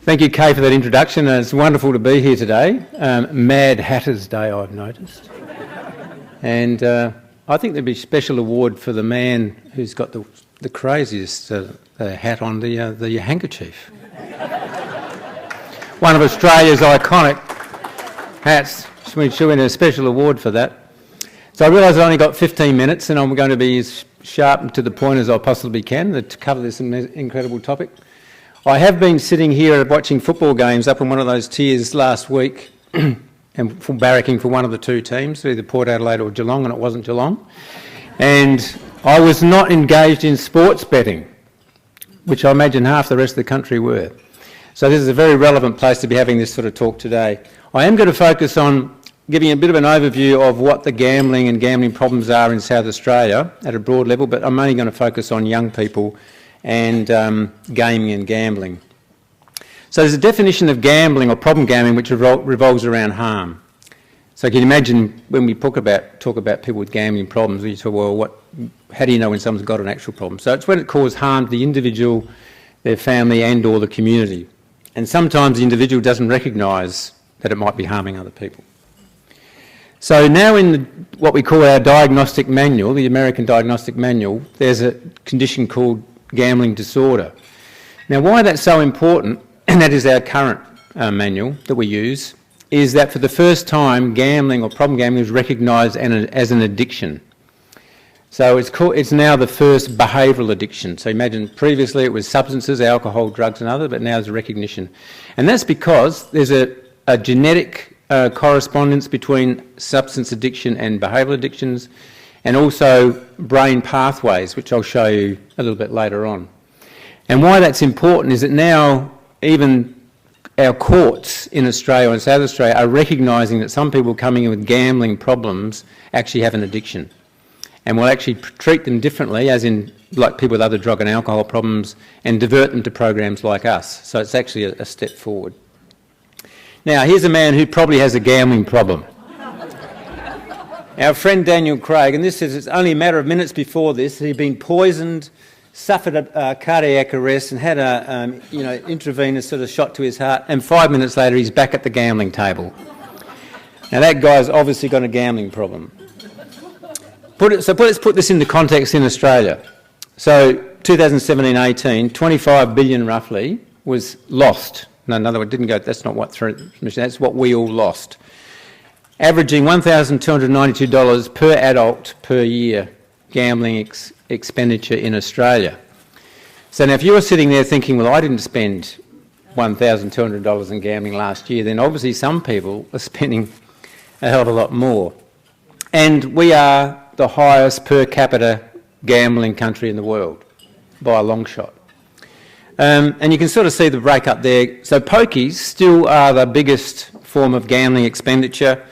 Thank you, Kay, for that introduction. It's wonderful to be here today. Mad Hatter's Day, I've noticed. And I think there'd be a special award for the man who's got the craziest hat on, the handkerchief. One of Australia's iconic hats. We should win a special award for that. So I realise I've only got 15 minutes and I'm going to be as sharp and to the point as I possibly can to cover this incredible topic. I have been sitting here watching football games up in one of those tiers last week and barracking for one of the two teams, either Port Adelaide or Geelong, and it wasn't Geelong. And I was not engaged in sports betting, which I imagine half the rest of the country were. So this is a very relevant place to be having this sort of talk today. I am going to focus on giving a bit of an overview of what the gambling and gambling problems are in South Australia at a broad level, but I'm only going to focus on young people and gaming and gambling. So there's a definition of gambling or problem gambling which revolves around harm. So you can imagine when we talk about people with gambling problems, we talk, well, how do you know when someone's got an actual problem? So it's when it causes harm to the individual, their family and or the community. And sometimes the individual doesn't recognise that it might be harming other people. So now in what we call our diagnostic manual, the American Diagnostic Manual, there's a condition called gambling disorder. Now why that's so important, and that is our current manual that we use, is that for the first time gambling or problem gambling is recognised as an addiction. So it's now the first behavioural addiction. So imagine previously it was substances, alcohol, drugs and others, but now there's a recognition. And that's because there's a genetic correspondence between substance addiction and behavioural addictions, and also brain pathways, which I'll show you a little bit later on. And why that's important is that now even our courts in Australia and South Australia are recognising that some people coming in with gambling problems actually have an addiction. And we'll actually treat them differently, as in like people with other drug and alcohol problems, and divert them to programs like us. So it's actually a step forward. Now, here's a man who probably has a gambling problem. Our friend Daniel Craig, and this is it's only a matter of minutes before this, he'd been poisoned, suffered a cardiac arrest and had a intravenous sort of shot to his heart, and 5 minutes later he's back at the gambling table. Now that guy's obviously got a gambling problem. Let's put this into context in Australia. So 2017-18, 25 billion roughly was lost. No, in other words, didn't go, that's not what through, that's what we all lost. Averaging $1,292 per adult per year gambling expenditure in Australia. So now if you're sitting there thinking, well, I didn't spend $1,200 in gambling last year, then obviously some people are spending a hell of a lot more. And we are the highest per capita gambling country in the world by a long shot. And you can sort of see the breakup there. So pokies still are the biggest form of gambling expenditure,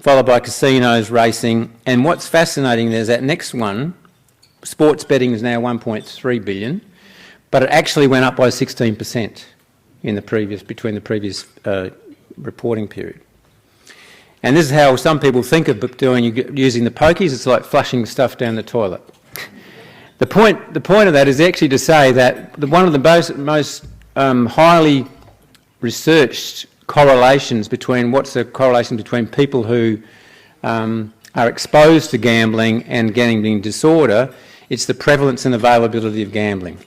followed by casinos, racing. And what's fascinating there is that next one, sports betting is now 1.3 billion, but it actually went up by 16% in between the previous reporting period. And this is how some people think of using the pokies. It's like flushing stuff down the toilet. The point of that is actually to say that one of the most highly researched correlations between people who are exposed to gambling and gambling disorder, it's the prevalence and availability of gambling.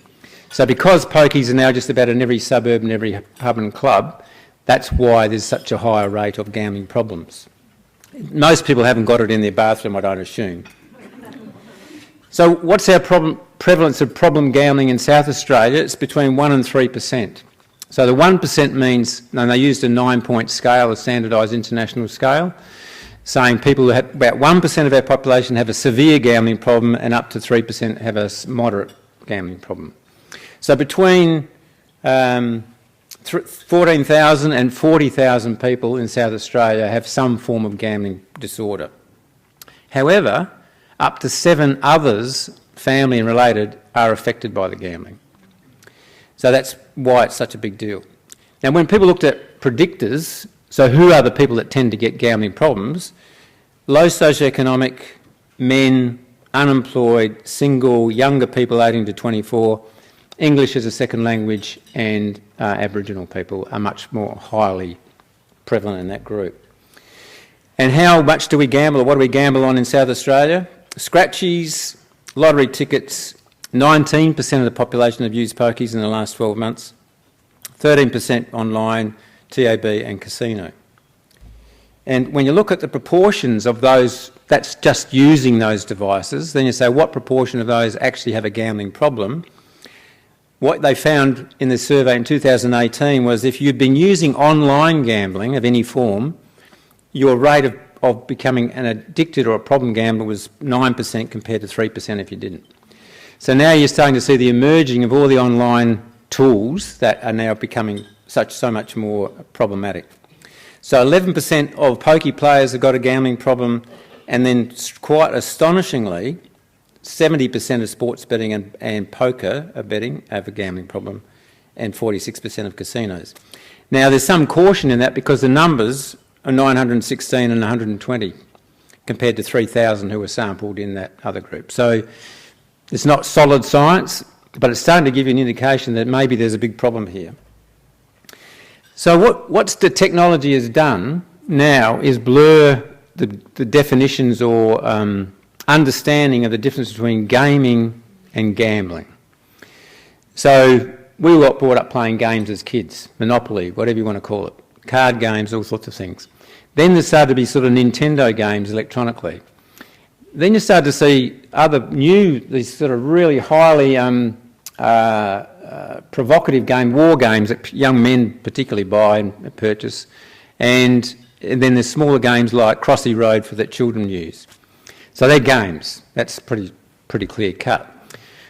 So because pokies are now just about in every suburb and every pub and club, that's why there's such a higher rate of gambling problems. Most people haven't got it in their bathroom, I don't assume. So what's our prevalence of problem gambling in South Australia? It's between 1% and 3%. So the 1% means, and they used a 9-point scale, a standardised international scale, saying people who have about 1% of our population have a severe gambling problem and up to 3% have a moderate gambling problem. So between 14,000 and 40,000 people in South Australia have some form of gambling disorder. However, up to 7 others, family and related, are affected by the gambling. So that's why it's such a big deal. Now when people looked at predictors, so who are the people that tend to get gambling problems? Low socioeconomic, men, unemployed, single, younger people 18 to 24, English as a second language and Aboriginal people are much more highly prevalent in that group. And how much do we gamble, or what do we gamble on in South Australia? Scratchies, lottery tickets, 19% of the population have used pokies in the last 12 months, 13% online, TAB and casino. And when you look at the proportions of those, that's just using those devices, then you say what proportion of those actually have a gambling problem. What they found in the survey in 2018 was if you'd been using online gambling of any form, your rate of becoming an addicted or a problem gambler was 9% compared to 3% if you didn't. So now you're starting to see the emerging of all the online tools that are now becoming so much more problematic. So 11% of pokey players have got a gambling problem, and then quite astonishingly, 70% of sports betting and poker betting have a gambling problem, and 46% of casinos. Now there's some caution in that because the numbers are 916 and 120 compared to 3,000 who were sampled in that other group. So it's not solid science, but it's starting to give you an indication that maybe there's a big problem here. So what the technology has done now is blur the definitions or understanding of the difference between gaming and gambling. So we were brought up playing games as kids, Monopoly, whatever you want to call it, card games, all sorts of things. Then there started to be sort of Nintendo games electronically. Then you started to see these sort of really highly provocative war games that young men particularly buy and purchase, and then there's smaller games like Crossy Road that children use. So they're games. That's pretty clear cut.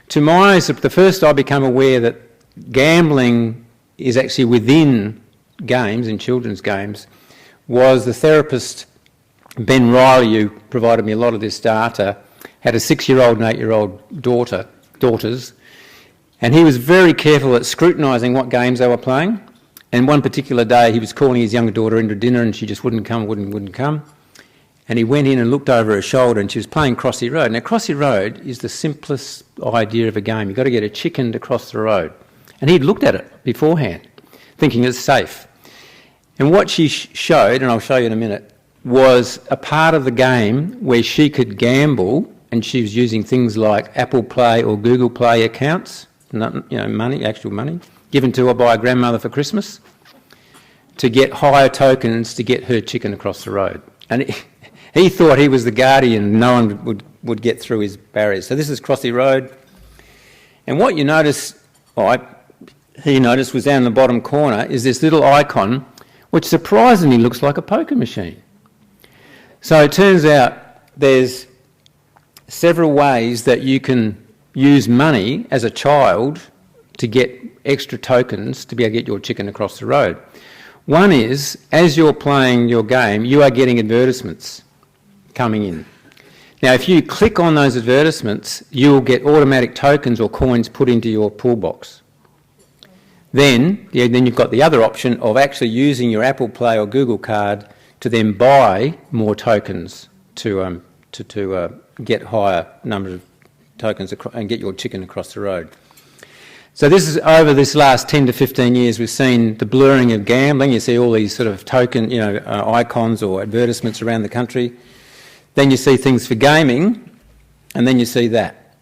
The first I became aware that gambling is actually within games, in children's games, was the therapist Ben Riley, who provided me a lot of this data, had a 6-year-old and 8-year-old daughters, and he was very careful at scrutinising what games they were playing. And one particular day he was calling his younger daughter into dinner and she just wouldn't come. And he went in and looked over her shoulder and she was playing Crossy Road. Now Crossy Road is the simplest idea of a game. You've got to get a chicken to cross the road. And he'd looked at it beforehand, thinking it's safe. And what she showed, and I'll show you in a minute, was a part of the game where she could gamble, and she was using things like Apple Play or Google Play accounts, actual money, given to her by a grandmother for Christmas, to get higher tokens to get her chicken across the road. And he thought he was the guardian, no one would get through his barriers. So this is Crossy Road. And what you notice, he noticed, was down in the bottom corner, is this little icon, which surprisingly looks like a poker machine. So it turns out there's several ways that you can use money as a child to get extra tokens to be able to get your chicken across the road. One is, as you're playing your game, you are getting advertisements coming in. Now, if you click on those advertisements, you'll get automatic tokens or coins put into your pool box. Then you've got the other option of actually using your Apple Play or Google card to then buy more tokens to get higher number of tokens and get your chicken across the road. So this is over this last 10 to 15 years, we've seen the blurring of gambling. You see all these sort of token, icons or advertisements around the country. Then you see things for gaming, and then you see that.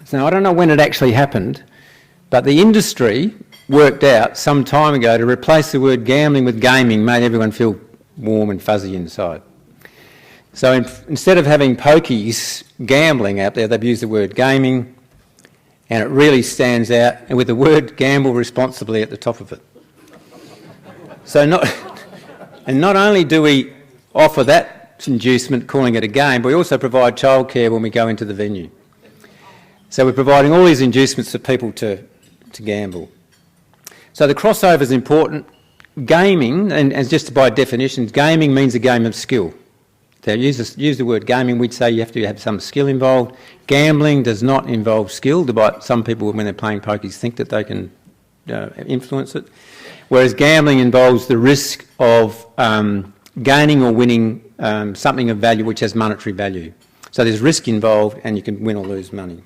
So I don't know when it actually happened, but the industry worked out some time ago to replace the word gambling with gaming, made everyone feel warm and fuzzy inside. So instead of having pokies gambling out there, they've used the word gaming, and it really stands out, and with the word gamble responsibly at the top of it. So not only do we offer that inducement, calling it a game, but we also provide childcare when we go into the venue. So we're providing all these inducements for people to gamble. So the crossover is important. Gaming, and just by definition, gaming means a game of skill. So use the word gaming, we'd say you have to have some skill involved. Gambling does not involve skill, but some people, when they're playing pokies, think that they can influence it. Whereas gambling involves the risk of gaining or winning something of value which has monetary value. So there's risk involved and you can win or lose money.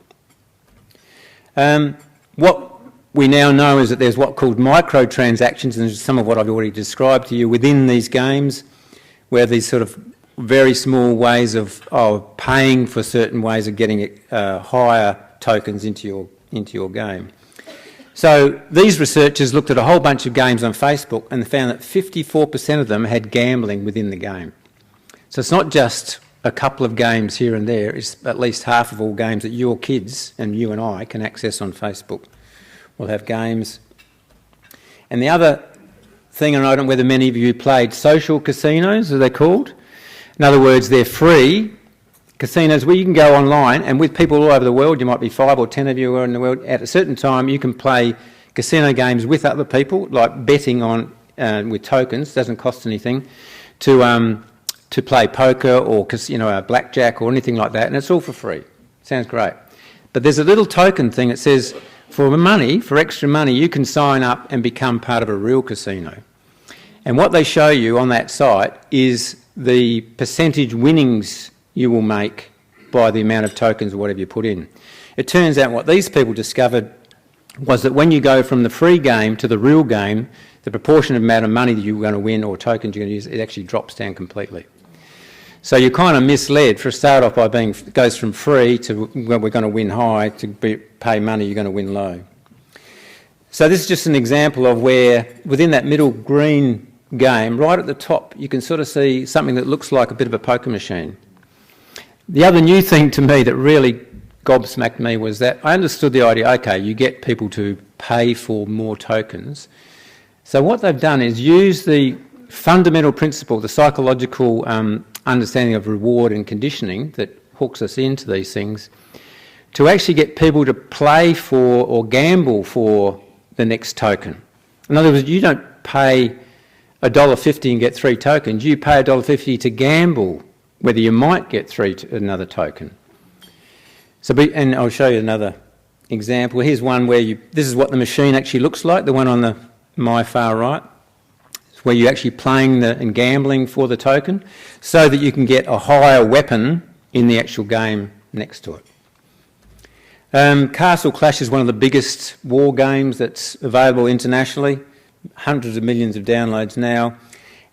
What we now know is that there's what called microtransactions, and some of what I've already described to you within these games, where these sort of very small ways of paying for certain ways of getting higher tokens into your game. So these researchers looked at a whole bunch of games on Facebook and found that 54% of them had gambling within the game. So it's not just a couple of games here and there, it's at least half of all games that your kids and you and I can access on Facebook will have games. And the other thing, and I don't know whether many of you played social casinos, are they called? In other words, they're free casinos where you can go online, and with people all over the world, you might be 5 or 10 of you are in the world, at a certain time you can play casino games with other people, like betting on with tokens, doesn't cost anything, to play poker or blackjack or anything like that, and it's all for free. Sounds great. But there's a little token thing that says for extra money, you can sign up and become part of a real casino. And what they show you on that site is the percentage winnings you will make by the amount of tokens or whatever you put in. It turns out what these people discovered was that when you go from the free game to the real game, the proportion of amount of money that you're going to win or tokens you're going to use, it actually drops down completely. So you're kind of misled for a start off by it goes from free to well, we're going to win high, to pay money you're going to win low. So this is just an example of where within that middle green game, right at the top, you can sort of see something that looks like a bit of a poker machine. The other new thing to me that really gobsmacked me was that I understood the idea, okay, you get people to pay for more tokens. So what they've done is use the fundamental principle, the psychological understanding of reward and conditioning that hooks us into these things, to actually get people to play for or gamble for the next token. In other words, you don't pay $1.50 and get 3 tokens, you pay $1.50 to gamble whether you might get another token. So, and I'll show you another example. Here's one where this is what the machine actually looks like, the one on my far right, where you're actually playing and gambling for the token so that you can get a higher weapon in the actual game next to it. Castle Clash is one of the biggest war games that's available internationally, hundreds of millions of downloads now.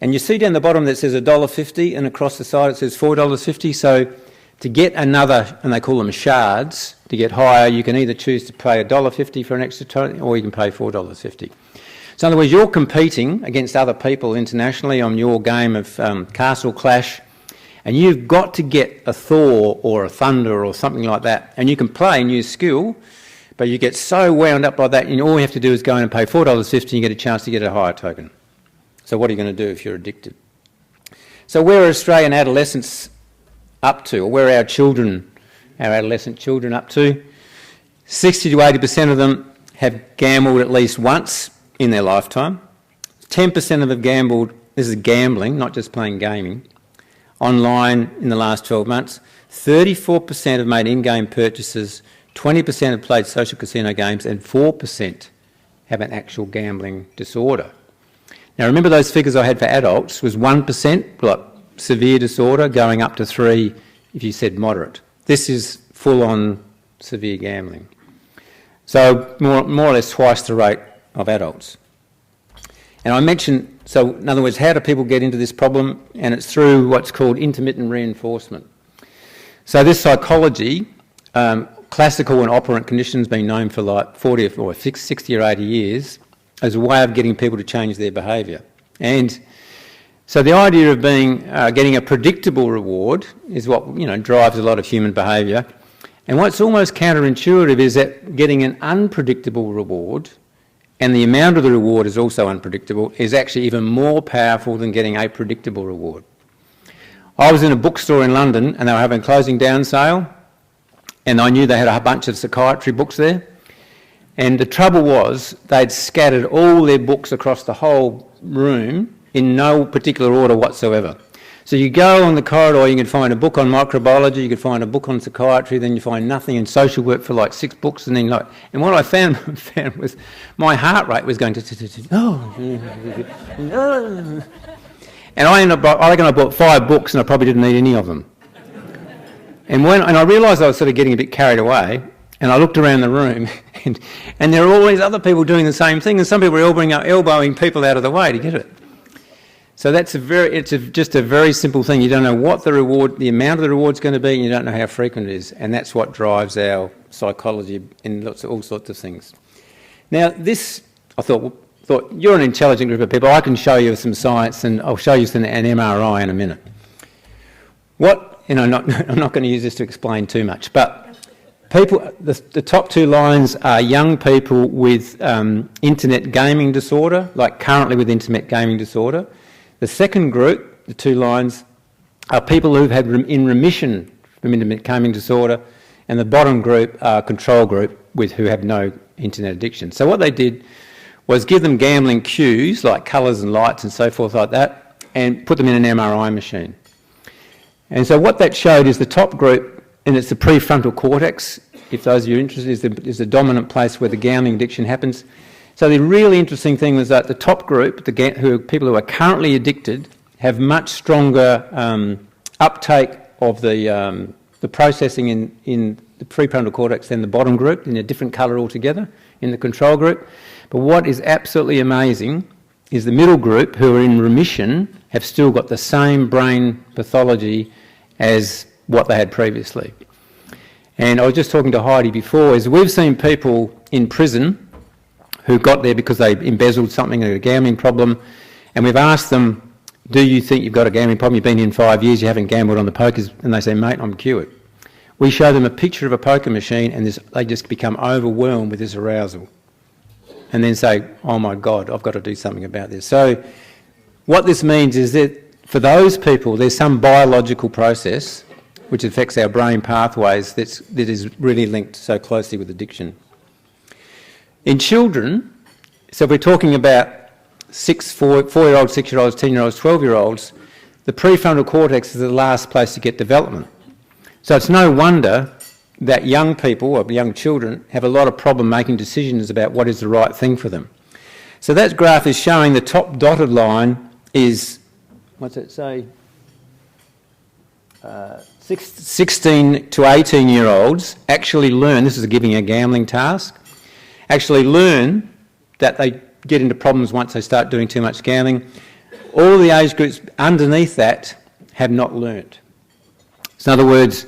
And you see down the bottom that says $1.50 and across the side it says $4.50. So to get another, and they call them shards, to get higher, you can either choose to pay $1.50 for an extra token or you can pay $4.50. So in other words, you're competing against other people internationally on your game of Castle Clash, and you've got to get a Thor or a Thunder or something like that, and you can play and use skill, but you get so wound up by that, and all you have to do is go in and pay $4.50 and you get a chance to get a higher token. So what are you going to do if you're addicted? So where are Australian adolescents up to, or where are our adolescent children up to? 60 to 80% of them have gambled at least once in their lifetime. 10% of them have gambled, this is gambling, not just playing gaming, online in the last 12 months. 34% have made in-game purchases, 20% have played social casino games, and 4% have an actual gambling disorder. Now remember those figures I had for adults was 1%, like severe disorder, going up to 3% if you said moderate. This is full-on severe gambling. So more or less twice the rate of adults. And I mentioned, so in other words, how do people get into this problem? And it's through what's called intermittent reinforcement. So this psychology, classical and operant conditions, been known for like 40 or 60 or 80 years as a way of getting people to change their behaviour. And so the idea of getting a predictable reward is what drives a lot of human behaviour. And what's almost counterintuitive is that getting an unpredictable reward, and the amount of the reward is also unpredictable, is actually even more powerful than getting a predictable reward. I was in a bookstore in London and they were having a closing down sale, and I knew they had a bunch of psychiatry books there. And the trouble was they'd scattered all their books across the whole room in no particular order whatsoever. So you go on the corridor, you can find a book on microbiology, you could find a book on psychiatry, then you find nothing in social work for like 6 books, and then and what I found was my heart rate was going to and I reckon I bought 5 books and I probably didn't need any of them. And I realised I was sort of getting a bit carried away, And I looked around the room and there are all these other people doing the same thing, and some people are elbowing people out of the way to get it. So that's just a very simple thing. You don't know what the amount of the reward's going to be, and you don't know how frequent it is. And that's what drives our psychology in all sorts of things. Now this, I thought you're an intelligent group of people. I can show you some science, and I'll show you an MRI in a minute. I'm not going to use this to explain too much, but the top two lines are young people with internet gaming disorder, like currently with internet gaming disorder. The second group, the two lines, are people who've had in remission from internet gaming disorder, and the bottom group are control group who have no internet addiction. So what they did was give them gambling cues like colours and lights and so forth like that, and put them in an MRI machine. And so what that showed is the top group, and it's the prefrontal cortex, if those of you are interested, is the dominant place where the gambling addiction happens. So the really interesting thing was that the top group, people who are currently addicted, have much stronger uptake of the processing in the prefrontal cortex than the bottom group, in a different colour altogether, in the control group. But what is absolutely amazing is the middle group, who are in remission, have still got the same brain pathology as what they had previously. And I was just talking to Heidi before, is we've seen people in prison who got there because they embezzled something, or a gambling problem, and we've asked them, do you think you've got a gambling problem? You've been in 5 years, you haven't gambled on the pokers, and they say, mate, I'm cured. We show them a picture of a poker machine, and they just become overwhelmed with this arousal, and then say, oh my God, I've got to do something about this. So what this means is that for those people, there's some biological process which affects our brain pathways that is really linked so closely with addiction. In children, so if we're talking about 4-year-olds, 6-year-olds, 10-year-olds, 12-year-olds, the prefrontal cortex is the last place to get development. So it's no wonder that young people, or young children, have a lot of problem making decisions about what is the right thing for them. So that graph is showing the top dotted line is, what's it say? 16 to 18-year-olds actually learn, this is giving a gambling task, actually learn that they get into problems once they start doing too much gambling. All the age groups underneath that have not learnt. So in other words,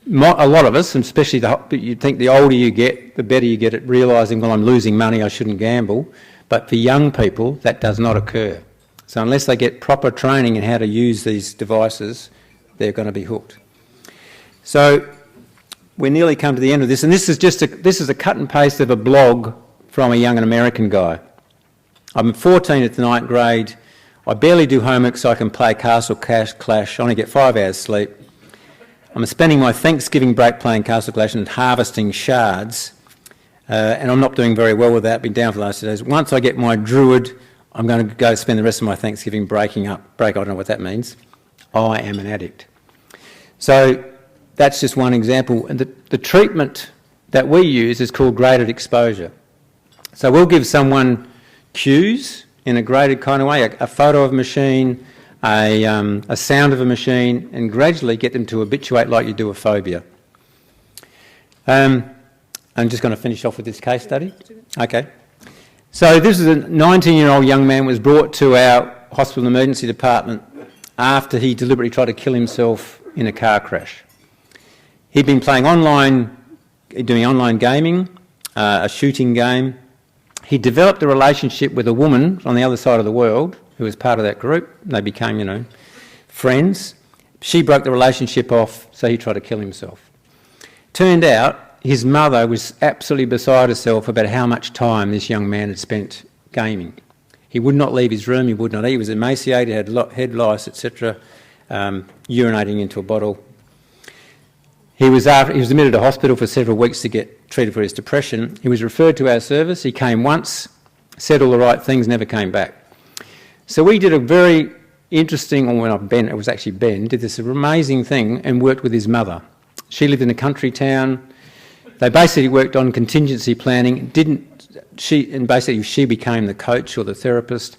a lot of us, and especially you think the older you get, the better you get at realising, well, I'm losing money, I shouldn't gamble. But for young people, that does not occur. So unless they get proper training in how to use these devices, they're going to be hooked. So we're nearly come to the end of this, and this is a cut and paste of a blog from a young American guy. I'm 14 at the 9th grade. I barely do homework so I can play Castle Clash. I only get 5 hours sleep. I'm spending my Thanksgiving break playing Castle Clash and harvesting shards, and I'm not doing very well with that. Been down for the last 2 days. Once I get my druid, I'm going to go spend the rest of my Thanksgiving breaking up. I don't know what that means. I am an addict. So that's just one example. And the treatment that we use is called graded exposure. So we'll give someone cues in a graded kind of way, a photo of a machine, a sound of a machine, and gradually get them to habituate like you do a phobia. I'm just going to finish off with this case study. Okay. So this is a 19-year-old young man was brought to our hospital emergency department after he deliberately tried to kill himself in a car crash. He'd been playing doing online gaming, a shooting game. He developed a relationship with a woman on the other side of the world who was part of that group. They became, friends. She broke the relationship off, so he tried to kill himself. Turned out his mother was absolutely beside herself about how much time this young man had spent gaming. He would not leave his room, he would not eat, he was emaciated, had head lice, etc., urinating into a bottle. He was admitted to hospital for several weeks to get treated for his depression. He was referred to our service. He came once, said all the right things, never came back. So we did a very interesting, it was actually Ben, did this amazing thing and worked with his mother. She lived in a country town. They basically worked on contingency planning. She became the coach or the therapist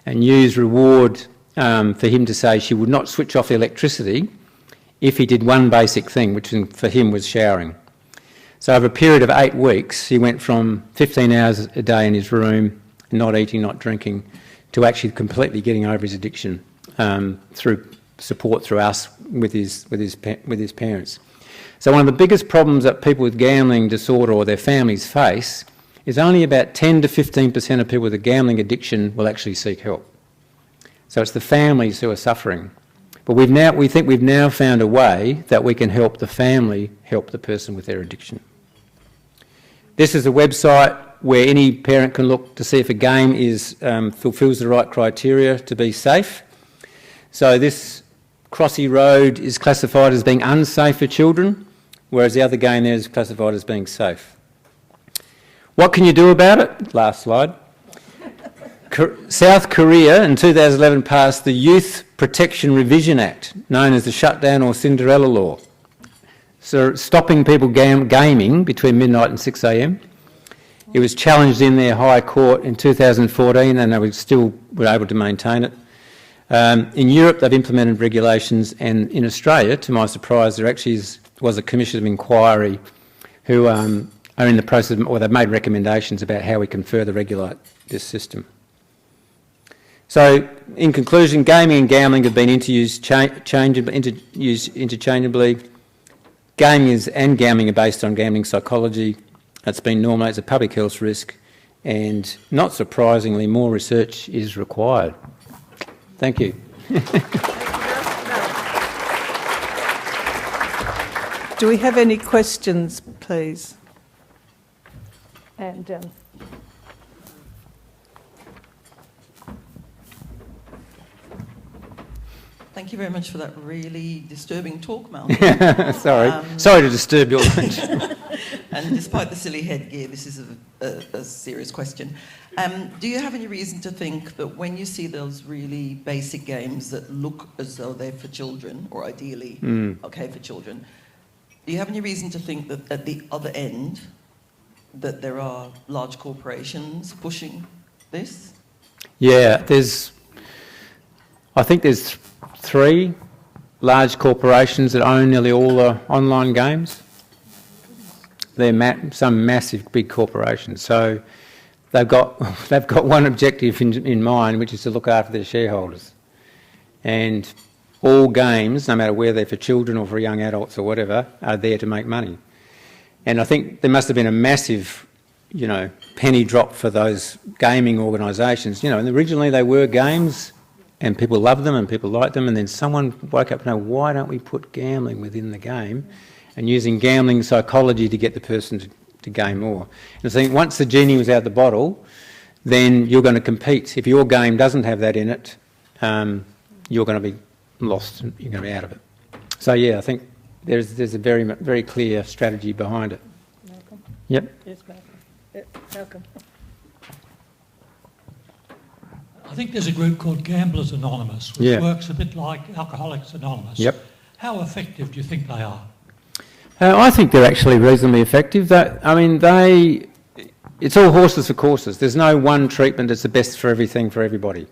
and used reward for him to say she would not switch off the electricity if he did one basic thing, which for him was showering. So over a period of 8 weeks, he went from 15 hours a day in his room, not eating, not drinking, to actually completely getting over his addiction through support through us with his parents. So one of the biggest problems that people with gambling disorder or their families face is only about 10 to 15% of people with a gambling addiction will actually seek help. So it's the families who are suffering. But we think we've now found a way that we can help the family help the person with their addiction. This is a website where any parent can look to see if a game fulfils the right criteria to be safe. So this Crossy Road is classified as being unsafe for children, whereas the other game there is classified as being safe. What can you do about it? Last slide. South Korea in 2011 passed the Youth Protection Revision Act, known as the Shutdown or Cinderella Law. So stopping people gaming between midnight and 6 a.m. It was challenged in their High Court in 2014 and they were able to maintain it. In Europe they've implemented regulations, and in Australia, to my surprise, there actually was a commission of inquiry who are in the process, or they've made recommendations about how we can further regulate this system. So, in conclusion, gaming and gambling have been interused interchangeably. Gaming and gambling are based on gambling psychology. It's been normalised as a public health risk, and not surprisingly, more research is required. Thank you. Do we have any questions, please? And Thank you very much for that really disturbing talk, Malcolm. Sorry to disturb your lunch. And despite the silly headgear, this is a serious question. Do you have any reason to think that when you see those really basic games that look as though they're for children, or ideally okay for children, do you have any reason to think that at the other end that there are large corporations pushing this? Yeah, I think there's 3 large corporations that own nearly all the online games. They're some massive big corporations. So they've got one objective in mind, which is to look after their shareholders. And all games, no matter whether they're for children or for young adults or whatever, are there to make money. And I think there must have been a massive, penny drop for those gaming organisations. And originally they were games and people loved them and people liked them, and then someone woke up and why don't we put gambling within the game and using gambling psychology to get the person to game more. And I think once the genie was out the bottle, then you're going to compete. If your game doesn't have that in it, you're going to be lost, you're going to be out of it. So yeah, I think there's a very, very clear strategy behind it. Malcolm? Yep. Yes, Malcolm. Malcolm. I think there's a group called Gamblers Anonymous, which works a bit like Alcoholics Anonymous. Yep. How effective do you think they are? I think they're actually reasonably effective. It's all horses for courses. There's no one treatment that's the best for everything for everybody.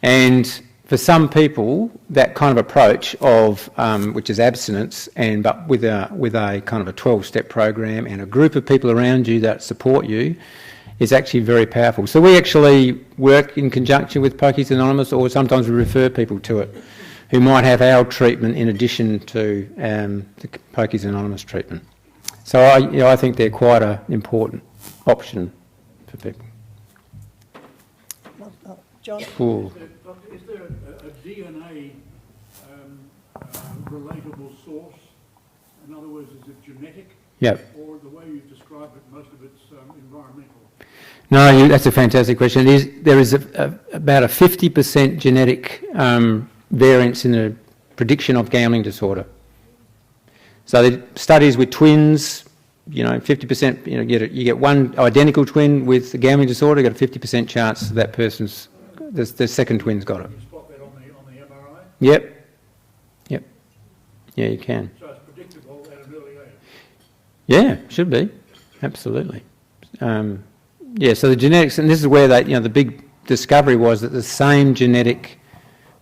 And for some people, that kind of approach of which is abstinence, but with a kind of a 12-step program and a group of people around you that support you, is actually very powerful. So we actually work in conjunction with Pokies Anonymous, or sometimes we refer people to it, who might have our treatment in addition to the Pokies Anonymous treatment. So I think they're quite an important option for people. John? Ooh. Is there a DNA relatable source? In other words, is it genetic? Yep. Or the way you describe it, most of it's environmental? No, that's a fantastic question. There is about a 50% genetic variance in the prediction of gambling disorder. So the studies with twins, 50%, you get one identical twin with a gambling disorder, you got a 50% chance that person's, the second twin's got it. Can you spot that on the MRI? Yep. Yeah, you can. So it's predictable at an early age? Yeah, should be. Absolutely. So the genetics, and this is where the big discovery was that the same genetic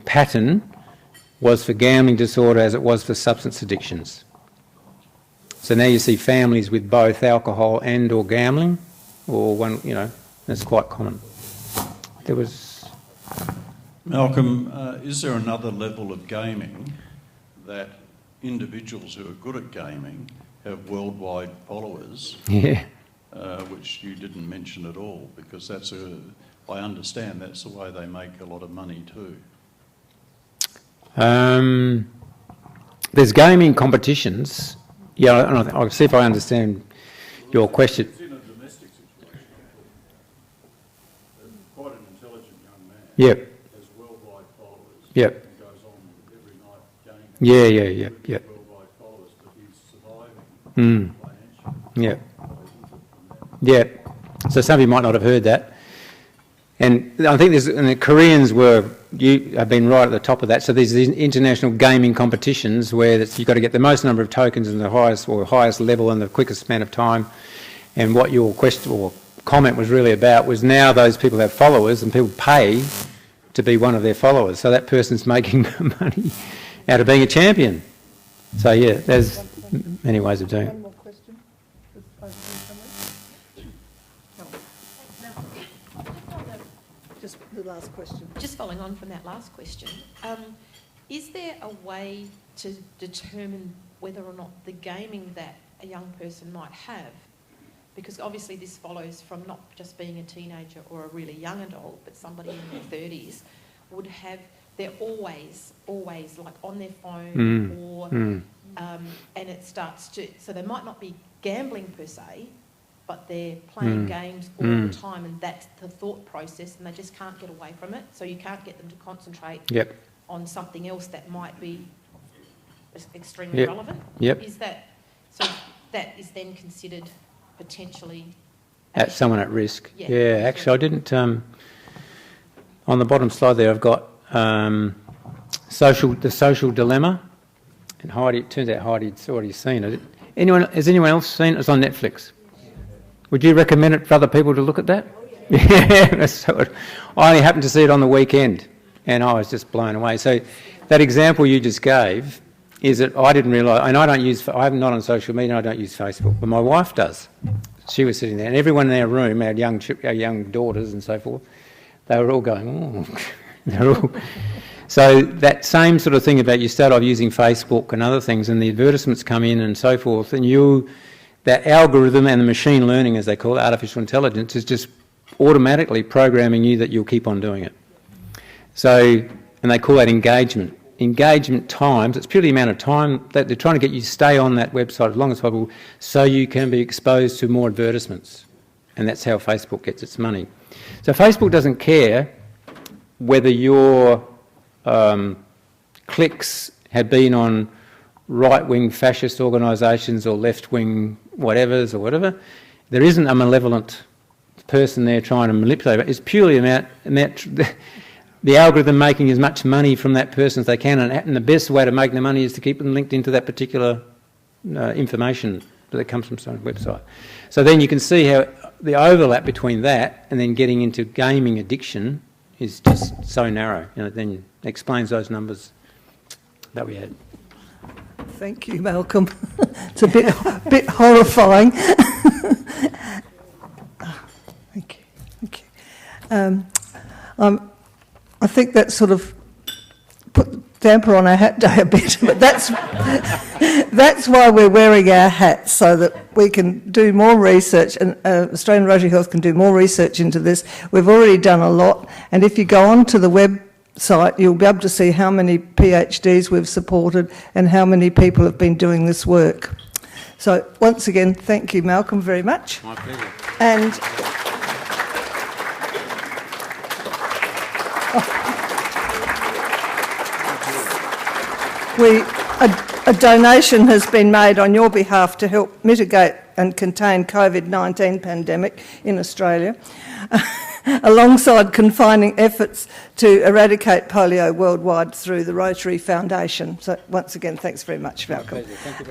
pattern was for gambling disorder as it was for substance addictions. So now you see families with both alcohol and or gambling, or one, you know, that's quite common. There was... Malcolm, is there another level of gaming that individuals who are good at gaming have worldwide followers, Yeah. which you didn't mention at all, because that's I understand that's the way they make a lot of money too. There's gaming competitions. Yeah, I'll see if I understand your question. It's in a domestic situation. Quite an intelligent young man. Yep. Has worldwide followers. Yep. And goes on every night gaming. Yeah. Worldwide followers, but he's surviving financially. Yeah. So some of you might not have heard that. And I think the Koreans have been right at the top of that. So there's these international gaming competitions where you've got to get the most number of tokens in the highest level in the quickest amount of time. And what your question or comment was really about was now those people have followers and people pay to be one of their followers. So that person's making money out of being a champion. So yeah, there's many ways of doing it. One more question. Just the last question. Just following on from that last question, is there a way to determine whether or not the gaming that a young person might have, because obviously this follows from not just being a teenager or a really young adult, but somebody in their 30s would have, they're always like on their phone and it starts to, so they might not be gambling per se, but they're playing games all the time, and that's the thought process, and they just can't get away from it. So you can't get them to concentrate on something else that might be extremely relevant. Is that, so that is then considered potentially At someone at risk. Yeah, actually I didn't, on the bottom slide there I've got the social dilemma, and Heidi, it turns out Heidi's already seen it. Has anyone else seen it? It's on Netflix. Would you recommend it for other people to look at that? Yeah, I only happened to see it on the weekend and I was just blown away. So that example you just gave is that I didn't realise, and I'm not on social media, I don't use Facebook, but my wife does. She was sitting there and everyone in our room, our young daughters and so forth, they were all going, oh. So that same sort of thing about you start off using Facebook and other things and the advertisements come in and so forth, and that algorithm and the machine learning, as they call it, artificial intelligence, is just automatically programming you that you'll keep on doing it. So, and they call that engagement. Engagement times, it's purely the amount of time that they're trying to get you to stay on that website as long as possible so you can be exposed to more advertisements. And that's how Facebook gets its money. So Facebook doesn't care whether your clicks have been on right-wing fascist organisations or left-wing whatevers or whatever. There isn't a malevolent person there trying to manipulate it. It's purely about the algorithm making as much money from that person as they can, and the best way to make the money is to keep them linked into that particular information that comes from some website. So then you can see how the overlap between that and then getting into gaming addiction is just so narrow. Then it explains those numbers that we had. Thank you, Malcolm. It's a bit horrifying. Thank you. I think that sort of put the damper on our hat day a bit, but that's why we're wearing our hats, so that we can do more research, and Australian Rotary Health can do more research into this. We've already done a lot, and if you go onto the website, you'll be able to see how many PhDs we've supported and how many people have been doing this work. So once again, thank you, Malcolm, very much. My pleasure. And a donation has been made on your behalf to help mitigate and contain COVID-19 pandemic in Australia, alongside confining efforts to eradicate polio worldwide through the Rotary Foundation. So once again, thanks very much, Malcolm. Thank you.